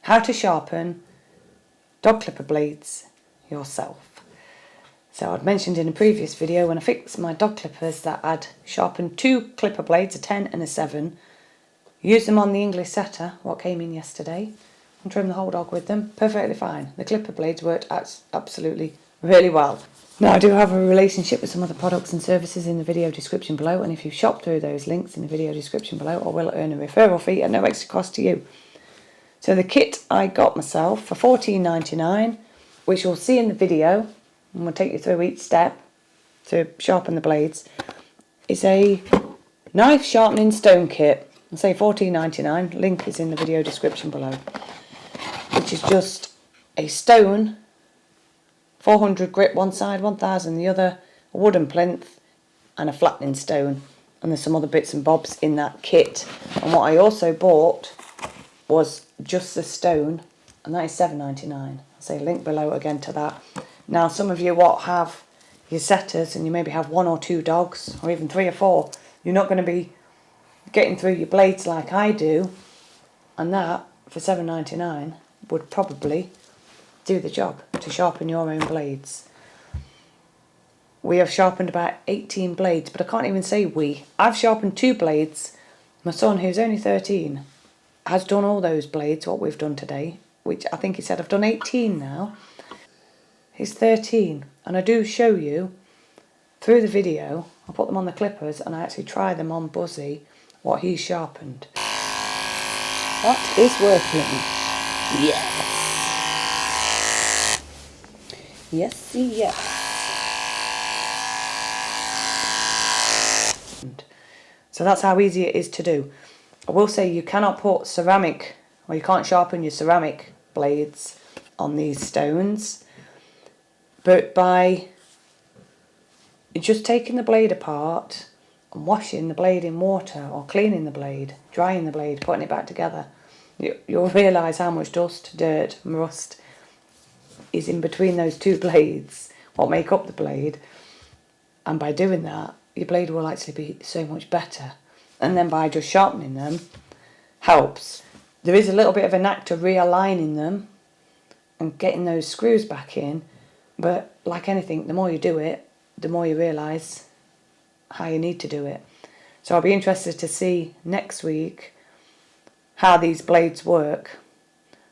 how to sharpen dog clipper blades yourself. So I'd mentioned in a previous video when I fixed my dog clippers that I'd sharpened 2 clipper blades, a 10 and a 7. Used them on the English setter, what came in yesterday, and trimmed the whole dog with them. Perfectly fine. The clipper blades worked absolutely really well. Now I do have a relationship with some other products and services in the video description below, and if you shop through those links in the video description below, I will earn a referral fee at no extra cost to you. So the kit I got myself for $14.99, which you'll see in the video, and we'll take you through each step to sharpen the blades, is a knife sharpening stone kit. I'll say $14.99, link is in the video description below, which is just a stone, 400 grit one side, 1000 the other, a wooden plinth and a flattening stone, and there's some other bits and bobs in that kit. And what I also bought was just the stone, and that is $7.99. I'll say link below again to that. Now some of you what have your setters and you maybe have 1 or 2 dogs or even 3 or 4, you're not going to be getting through your blades like I do, and that for $7.99 would probably do the job to sharpen your own blades. We have sharpened about 18 blades, but I can't even say we. I've sharpened 2 blades. My son, who's only 13, has done all those blades, what we've done today, which I think he said I've done 18 now. He's 13, and I do show you through the video. I put them on the clippers and I actually try them on Buzzy, what he's sharpened. That is working. Yes. Yes, yes. So that's how easy it is to do. I will say you cannot put ceramic, or you can't sharpen your ceramic blades on these stones, but by just taking the blade apart and washing the blade in water, or cleaning the blade, drying the blade, putting it back together, you'll realise how much dust, dirt and rust is in between those 2 blades, what make up the blade. And by doing that, your blade will actually be so much better. And then by just sharpening them helps. There is a little bit of a knack to realigning them and getting those screws back in, but like anything, the more you do it, the more you realise how you need to do it. So I'll be interested to see next week how these blades work.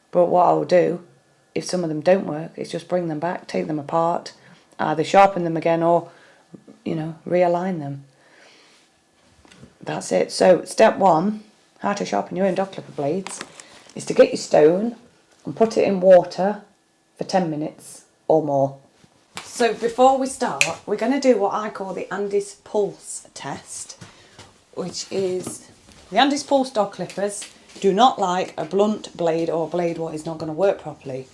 But what I'll do, if some of them don't work, is just bring them back, take them apart, either sharpen them again or, realign them. That's it. So step 1, how to sharpen your own dog clipper blades, is to get your stone and put it in water for 10 minutes or more. So before we start, we're going to do what I call the Andis pulse test, which is the Andis pulse dog clippers do not like a blunt blade or a blade what is not going to work properly.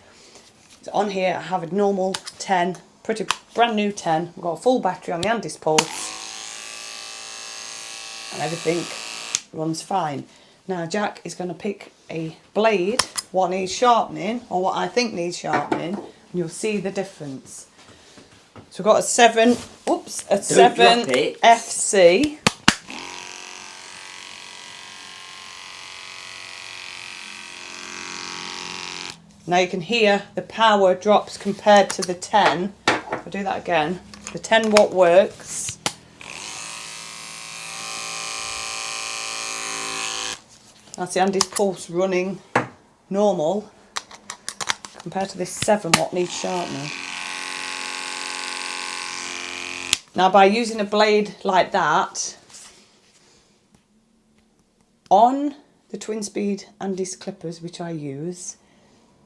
So on here I have a normal 10, pretty brand new 10. We've got a full battery on the Andis pulse and everything runs fine. Now Jack is going to pick a blade what needs sharpening, or what I think needs sharpening, and you'll see the difference. So we've got a 7 FC. Now you can hear the power drops compared to the 10. I'll do that again. The 10 watt works. That's the Andis pulse running normal compared to this 7 watt needs sharpening. Now by using a blade like that on the twin speed Andis clippers which I use,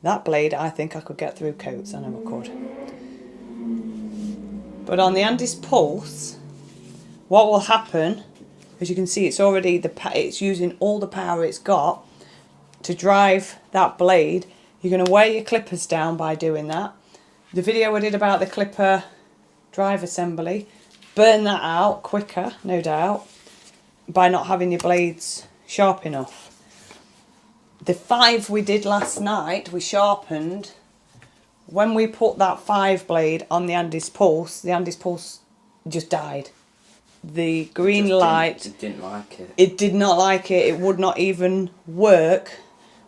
that blade I think I could get through coats, I know I could. But on the Andis pulse, what will happen, as you can see, it's already it's using all the power it's got to drive that blade. You're going to wear your clippers down by doing that. The video I did about the clipper drive assembly, burn that out quicker, no doubt, by not having your blades sharp enough. The 5 we did last night, we sharpened. When we put that 5 blade on the Andis pulse just died. The green light, it didn't like it. It did not like it. It would not even work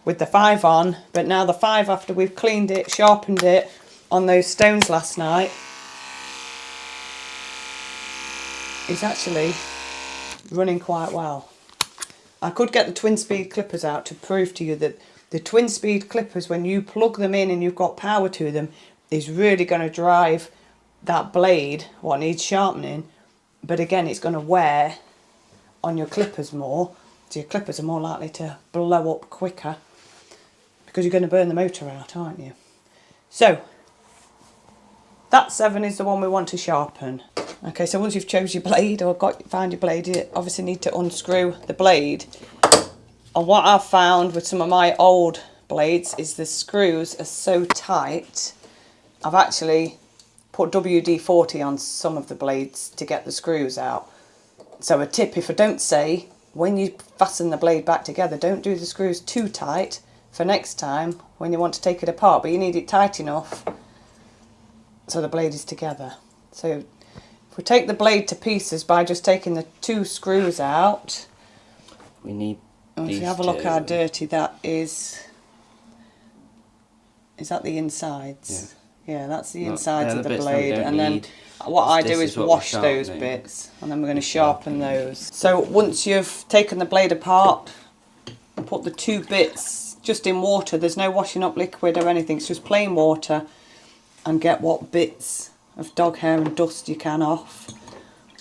with the 5 on, but now the 5, after we've cleaned it, sharpened it on those stones last night, is actually running quite well. I could get the twin speed clippers out to prove to you that the twin speed clippers, when you plug them in and you've got power to them, is really going to drive that blade what needs sharpening. But again, it's going to wear on your clippers more, so your clippers are more likely to blow up quicker because you're going to burn the motor out, aren't you? So that 7 is the one we want to sharpen. Okay, so once you've chose your blade or found your blade, you obviously need to unscrew the blade. And what I've found with some of my old blades is the screws are so tight. I've actually put WD-40 on some of the blades to get the screws out. So a tip, if I don't say, when you fasten the blade back together, don't do the screws too tight for next time when you want to take it apart, but you need it tight enough so the blade is together. So if we take the blade to pieces by just taking the 2 screws out, we need if you have a look how dirty that is that the insides? Yeah, that's the insides of the blade. And then what I do is wash those bits, and then we're going to sharpen those. So once you've taken the blade apart and put the 2 bits just in water, there's no washing up liquid or anything, it's just plain water, and get what bits of dog hair and dust you can off,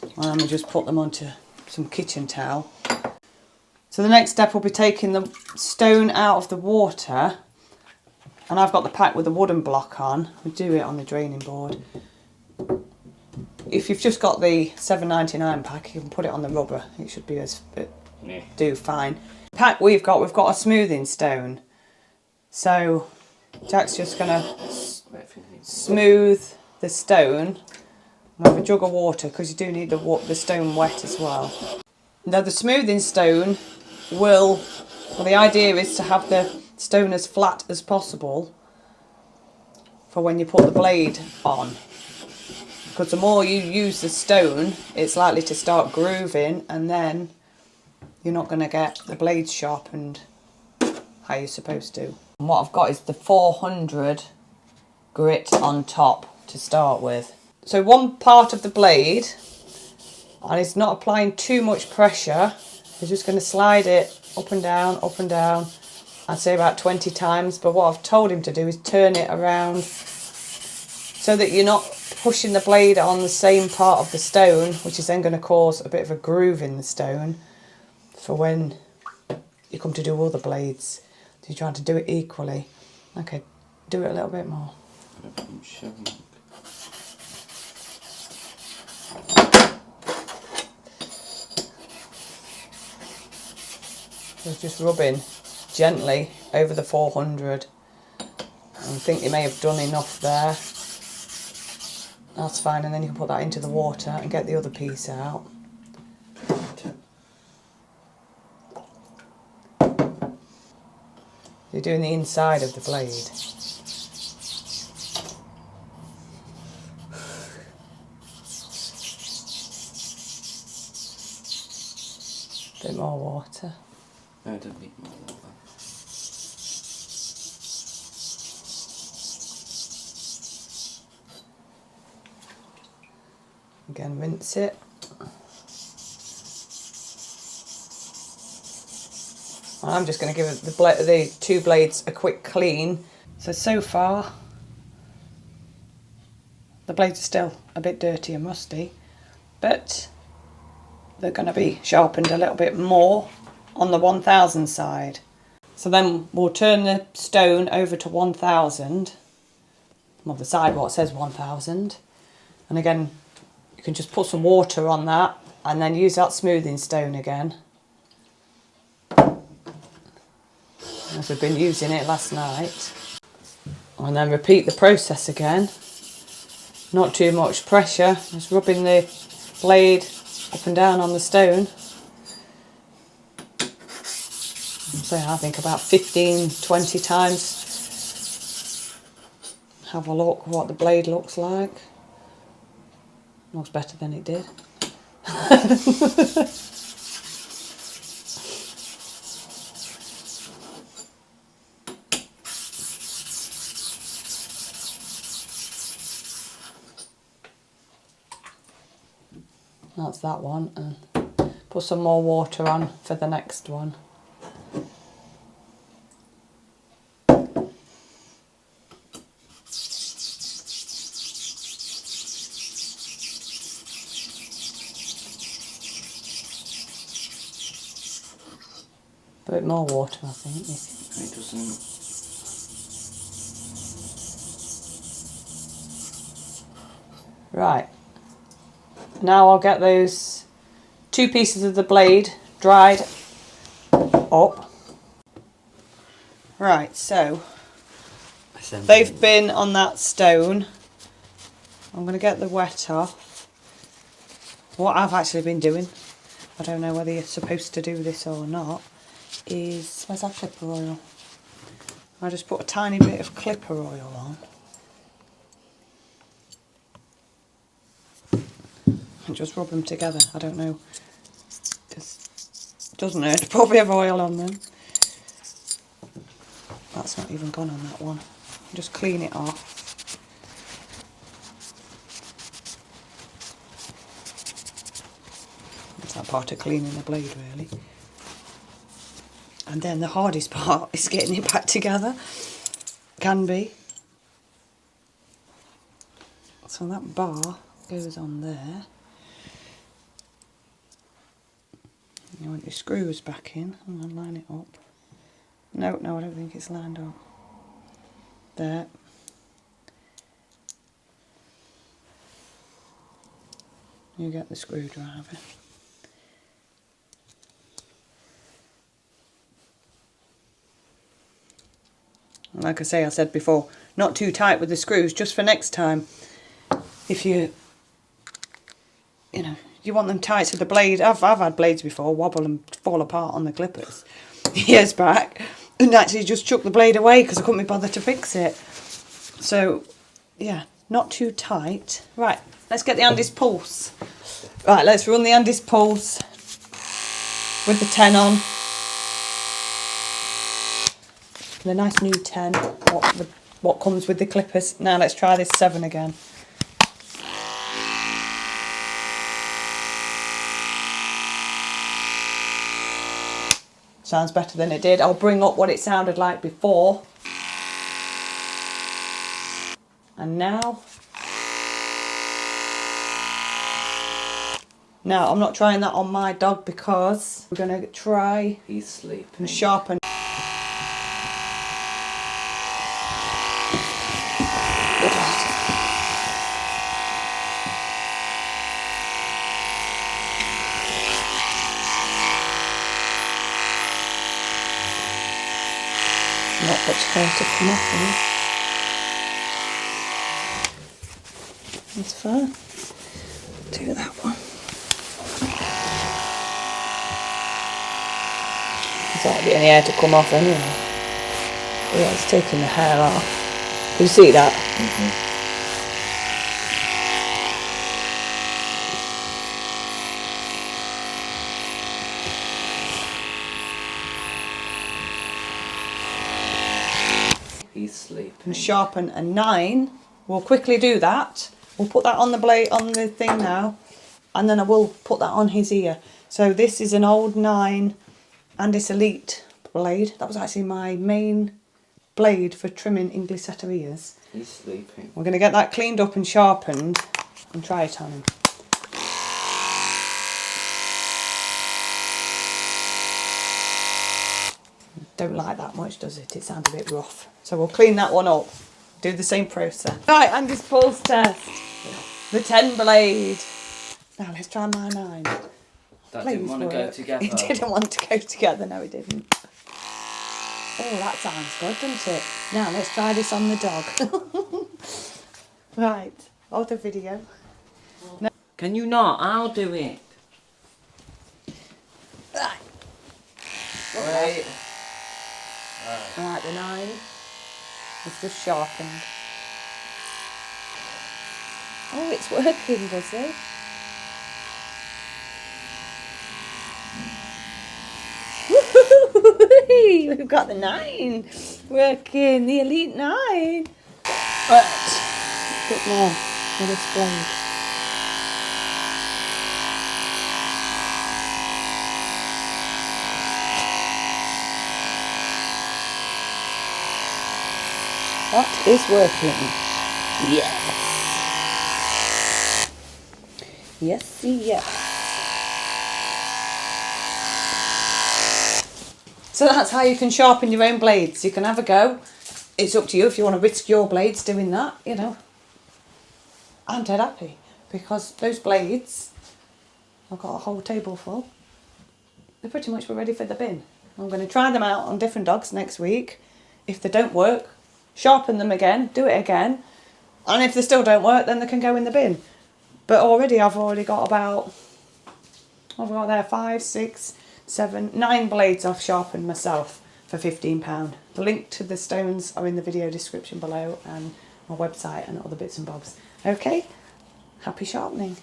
and then we just put them onto some kitchen towel. So the next step will be taking the stone out of the water, and I've got the pack with a wooden block on. We do it on the draining board. If you've just got the $7.99 pack, you can put it on the rubber. It should be do fine. Pack we've got a smoothing stone. So Jack's just gonna smooth the stone. I have a jug of water because you do need the stone wet as well. Now the smoothing stone the idea is to have the stone as flat as possible for when you put the blade on, because the more you use the stone, it's likely to start grooving, and then you're not going to get the blades sharpened how you're supposed to. And what I've got is the 400 grit on top to start with. So one part of the blade, and it's not applying too much pressure, you're just going to slide it up and down, I'd say about 20 times, but what I've told him to do is turn it around so that you're not pushing the blade on the same part of the stone, which is then going to cause a bit of a groove in the stone for when you come to do all the blades. So you're trying to do it equally. Okay, do it a little bit more. So just rubbing gently over the 400. I think you may have done enough there. That's fine, and then you can put that into the water and get the other piece out. You're doing the inside of the blade. A bit more water. No, I don't need more water. Again, rinse it. I'm just going to give the 2 blades a quick clean. So far, the blades are still a bit dirty and rusty, but they're going to be sharpened a little bit more on the 1000 side. So then we'll turn the stone over to 1000, well, the side what says 1000, and again you can just put some water on that and then use that smoothing stone again, as we've been using it last night, and then repeat the process again. Not too much pressure, just rubbing the blade up and down on the stone. So I think about 15-20 times. Have a look what the blade looks like. Looks better than it did. That's that one. And put some more water on for the next one. A bit more water, I think. It doesn't. Right. Now I'll get those 2 pieces of the blade dried up. Right, so they've been on that stone. I'm going to get the wet off. What I've actually been doing, I don't know whether you're supposed to do this or not, is, where's that clipper oil? I just put a tiny bit of clipper oil on. And just rub them together. I don't know. It doesn't hurt to put a bit of oil on them. That's not even gone on that one. Just clean it off. That's that part of cleaning the blade, really. And then the hardest part is getting it back together. Can be. So that bar goes on there. You want your screws back in. I'm going to line it up. No, I don't think it's lined up. There. You get the screwdriver. Like I said before, not too tight with the screws, just for next time. If you want them tight so the blade, I've had blades before wobble and fall apart on the clippers years back, and actually just chuck the blade away because I couldn't be bothered to fix it. So yeah, not too tight. Right, let's get the Andis pulse. Right, let's run the Andis pulse with the 10 on. The nice new 10, what comes with the clippers. Now let's try this 7 again. Sounds better than it did. I'll bring up what it sounded like before. And now. Now, I'm not trying that on my dog because we're going to try He's sleeping. and sharpen. Not much hair to come off in. That's fine. Do that one. There's hardly any hair to come off anyway. Yeah, it's taking the hair off. Can you see that? Mm-hmm. He's sleeping. And sharpen a 9. We'll quickly do that. We'll put that on the blade, on the thing now, and then I will put that on his ear. So this is an old 9 Andis Elite blade. That was actually my main blade for trimming English setter ears. He's sleeping. We're going to get that cleaned up and sharpened and try it on him. Don't like that much, does it? It sounds a bit rough. So we'll clean that one up. Do the same process. Right, Andis pulse test. The 10 blade. Now let's try my 9. That didn't want to go together. He didn't want to go together. No, he didn't. Oh, that sounds good, doesn't it? Now let's try this on the dog. Right, hold the video. No. Can you not? I'll do it. Right. Wait. Right, the 9. It's just sharpened. Oh, it's working, does it? We've got the 9 working, the Elite 9. Right, a bit more with this blade. That is working. Yes. Yes, yes. So that's how you can sharpen your own blades. You can have a go. It's up to you if you want to risk your blades doing that, you know. I'm dead happy because those blades, I've got a whole table full. They're pretty much ready for the bin. I'm going to try them out on different dogs next week. If they don't work, sharpen them again, do it again. And if they still don't work, then they can go in the bin. But I've already got about, I've got there 5, 6, 7, 9 blades I've sharpened myself for £15. The link to the stones are in the video description below and my website and other bits and bobs. Okay, happy sharpening.